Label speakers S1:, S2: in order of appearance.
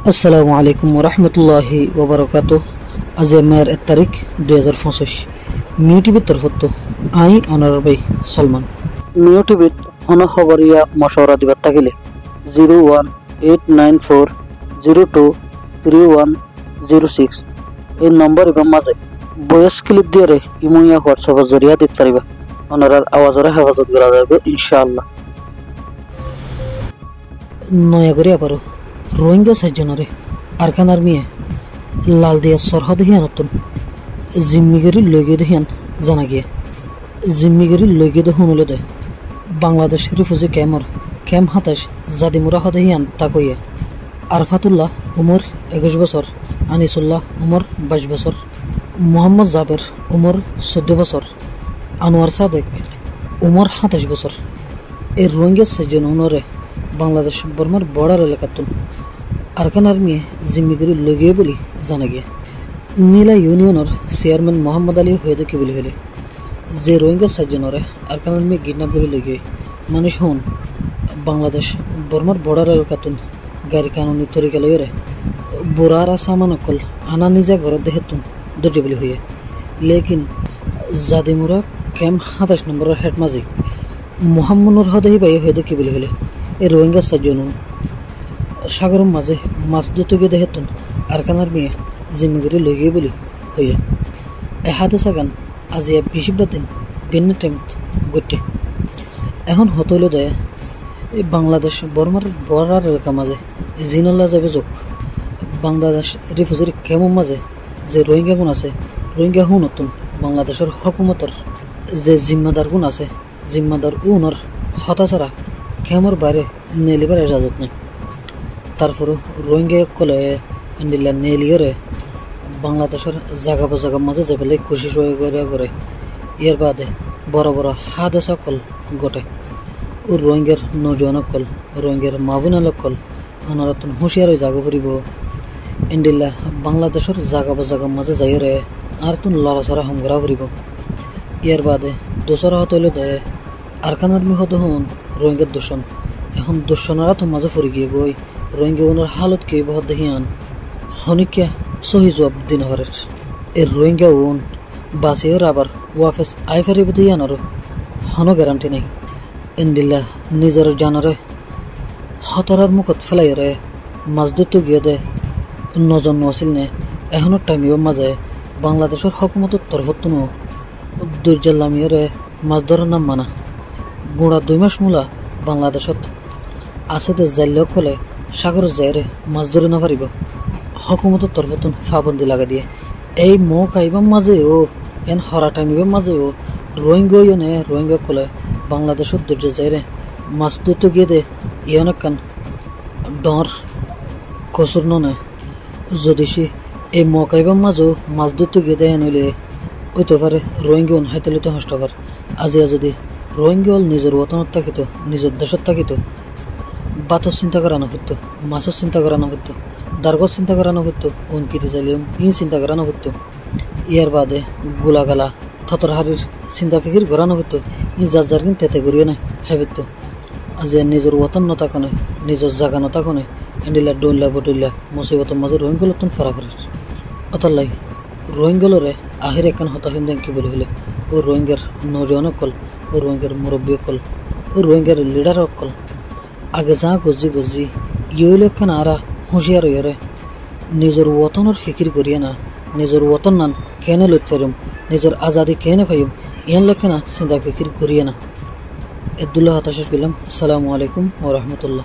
S1: আসসালামু আলাইকুম ওরহমতুল্লাহি ওবরাকাতুহ। আজ মেয়ের 1 তারিখ 2025 মিউ টিভির তরফত আই অনার ভাই সলমান মিউ টিভিত অন খবরিয়া মশওরা দিবার থাকিলে 01894023106 এই নম্বর এবং মাঝে ভয়েস ক্লিপ দিয়ে ইমুইয়া হোয়াটসঅ্যাপের জরিয়া দিতে পারিবা। ওনার আওয়াজের হেফাজত করা যাবে ইনশাআল্লাহ। নয়া করে আবারও রোহিঙ্গা সাইজনরে আরকান আর্মিয়ে লাল দিয়া সরহদ হিয়ান নতুন জিম্মিগিরি লইগে দেহিয়ান জানা গিয়ে জিম্মিগিরি লইগে দে শুনলে দে বাংলাদেশ রিফিউজি ক্যাম্প 27 জাদিমুরা হদে হিয়ান তাকইয়া আরফাতুল্লাহ উমর 21 বছর, আনিসুল্লাহ উমর 22 বছর, মোহাম্মদ জাবের উমর 14 বছর, আনোয়ার সাদেক উমর 27 বছর। এই রোহিঙ্গা সাইজন উনরে বাংলাদেশ বর্মার বর্ডার এলাকাতুন আরকান আর্মি জিম্মিগিরি লইগে বলি জানা গিয়ে নীলা ইউনিয়নের চেয়ারম্যান মোহাম্মদ আলী হয়ে কি বলি হলে যে রোহিঙ্গা সাইজনরে আরকান আর্মি কিডন্যাপ করে লইগে মানুষ হন বাংলাদেশ বর্মার বর্ডার এলাকাতুন গাড়ি কানুনি তরিকা লইরে বুড়ারা সামান অকল আনা নিজা ঘরত দেহেতুন দর্জ বলি হয়ে লেকিন জাদিমুরা ক্যাম্প 27 নম্বরের হেড মাঝি মোহাম্মনুর হদেহি বাই হয়ে কি বলি হলে এই রোহিঙ্গা সাইজন সাগরের মাঝে মাছ ধরতে গিয়ে দেহেতুন আরকান আর্মি জিম্মিগিরি লইগে বলি হইয়া এহাদে সাগান আজিয়া বেশিরভাগ দিন ভিন্ন টাইমত গটে এখন হতইল দেয় এই বাংলাদেশ বর্মার বর্ডার এলাকা মাঝে জিনল্লা যাবে যোগ বাংলাদেশ রিফিউজির ক্যাম্পের মাঝে যে রোহিঙ্গা গুণ আছে রোহিঙ্গা হু নতুন বাংলাদেশের হকুমতর যে জিম্মাদার গুণ আছে জিম্মাদার উনার হতা ছাড়া ক্যাম্পের বাইরে নেলিবার এজাজত নেই। তারপরও রোহিঙ্গা কলে এন্ডিলা নেলিয়রে বাংলাদেশের জায়গা মাঝে যে পেলে কোশিশ করে ইয়ার বাদে বড় বড় হাদে সকল গটে ও রোহিঙ্গার নৌজওয়ান কল রোহিঙ্গার মাবুনাল কল অনারতন হুঁশিয়ার জাগা ফুরিব এন্ডিলা বাংলাদেশের জায়গা মাঝে যাইরে আর তুন লড়াছড়া হামগরা ফুরিব। ইয়ার বাদে দোসরা হতইল দেয় আরকান আর্মি হতে হন রোহিঙ্গার দূষণ এখন দূষণরা তো মাঝে ফুরি গিয়ে গই রোহিঙ্গা ওনার হালত কে বহুত দেখিয়ান হনিকা সহি জবাব দিন হরের এর রোহিঙ্গা ওন বাসিওর আবার ওয়াফেস আই ফেরিব দিয়ানোর হনো গ্যারান্টি নেই। এন্ডিল্লা নিজের জানারে হতরার মুখত ফেলাইরে মাছ ধরতে গিয়ে দে নজন্ম আসিল নে এখনো টাইমিব মাঝে বাংলাদেশের হকুমতের তরফতুনো দুর্জাল্লামিয়রে মাছ ধরার নাম মানা গুড়া 2 মাস মূলা বাংলাদেশত আছে দে জাল্য কলে সাগর যাইরে মাছ ধরে না পারিব হকুমতের তরফতুন ফাবন্দি লাগা দিয়ে এই মৌ খাইবার মাঝেও এন হরা টাইমিবার মাঝেও রোহিঙ্গা কলে বাংলাদেশের দুর্য যাইরে মাছ ধরতে গিয়ে দে ইয়নেক কান ডর কসুর ননে যদি সে এই মৌ খাইবার মাঝেও মাছ ধরতে গিয়ে দেয় নইলে ওইতে পারে রোহিঙ্গা হাইতালিতে হষ্ট পার আজিয়া যদি রোহিঙ্গা নিজের ওতনত থাকিত নিজের দেশত থাকিত বাতর চিন্তা করা না করতো মাছের চিন্তা করা না করতো দার্গর চিন্তা করা না করতো অঙ্কিতে চাইলিম চিন্তা করা না করতো ইয়ার বাদে গোলাগালা থতর হারির চিন্তা ফিকির করা না করতো যার কিন্তু তেতে করিও না হেবিতো আজ নিজের ওতন নতাকনে নিজের জাগা নতাকনে এন্ডিলা ডইলা বটইলা মুসিবতের মাঝে রোহিঙ্গল তুন ফরাফরির অতলাই রোহিঙ্গলরে আহির একান হতাহিম দেন কি বলি হলে ও রোহিঙ্গার নৌজওয়ান কল ও রোহিঙ্গার মুরব্বী কল ও রোহিঙ্গার লিডার কল আগে যা গজি ইয়েলেখান আরা হুঁশিয়ার হইরে নিজের ওতনের ফিকির করিয়ে না নিজের ওতন নান কেনে লইতে পারিম নিজের আজাদি কেনে পাইম ইয়ান লেখানা চিন্তা ফিকির করিয়ে না। আব্দুল্লাহ হাতাশিস বিলাম। আসসালামু আলাইকুম ওয়া রাহমাতুল্লাহ।